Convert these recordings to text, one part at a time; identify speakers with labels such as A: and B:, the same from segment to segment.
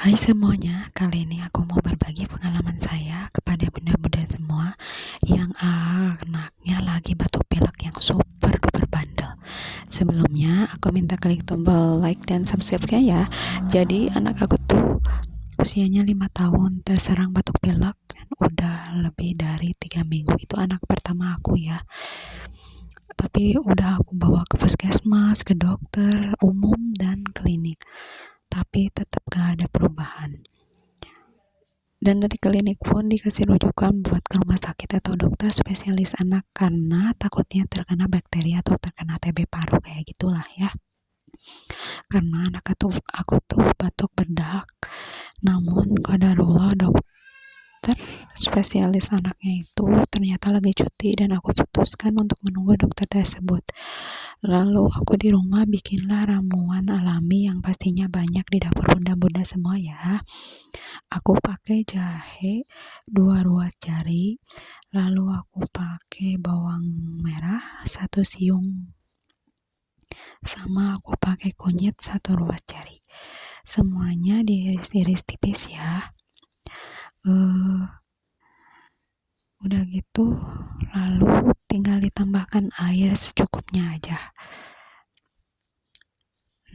A: Hai semuanya, kali ini aku mau berbagi pengalaman saya kepada bunda-bunda semua yang anaknya lagi batuk pilek yang super duper bandel. Sebelumnya aku minta klik tombol like dan subscribe ya. Jadi anak aku tuh usianya 5 tahun terserang batuk pilek dan udah lebih dari 3 minggu. Itu anak pertama aku ya. Tapi udah aku bawa ke puskesmas, ke dokter umum dan klinik. Tapi tetap gak ada perubahan. Dan dari klinik pun dikasih rujukan buat ke rumah sakit atau dokter spesialis anak karena takutnya terkena bakteri atau terkena TB paru kayak gitulah ya. Karena aku tuh batuk berdahak. Namun qadarullah dokter spesialis anaknya itu ternyata lagi cuti dan aku putuskan untuk menunggu dokter tersebut. Lalu aku di rumah bikinlah ramuan alami yang pastinya banyak di dapur bunda-bunda semua ya. Aku pakai jahe 2 ruas jari, lalu aku pakai bawang merah 1 siung, sama aku pakai kunyit 1 ruas jari. Semuanya diiris-iris tipis ya. Udah gitu lalu tinggal ditambahkan air secukupnya aja.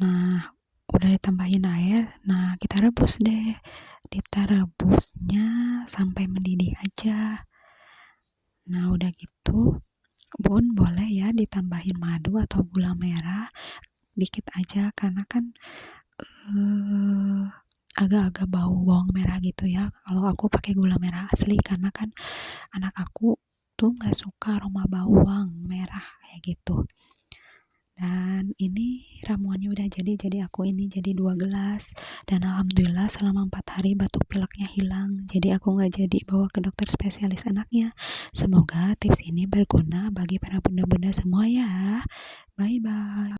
A: Nah udah ditambahin air, nah kita rebus deh. Kita rebusnya sampai mendidih aja. Nah udah gitu bun boleh ya ditambahin madu atau gula merah dikit aja karena kan agak-agak bau bawang merah gitu ya. Kalau aku pakai gula merah asli karena kan anak aku tuh nggak suka aroma bawang merah kayak gitu. Dan ini ramuannya udah jadi aku ini jadi 2 gelas dan alhamdulillah selama 4 hari batuk pileknya hilang. Jadi aku nggak jadi bawa ke dokter spesialis anaknya. Semoga tips ini berguna bagi para bunda-bunda semua ya. Bye bye.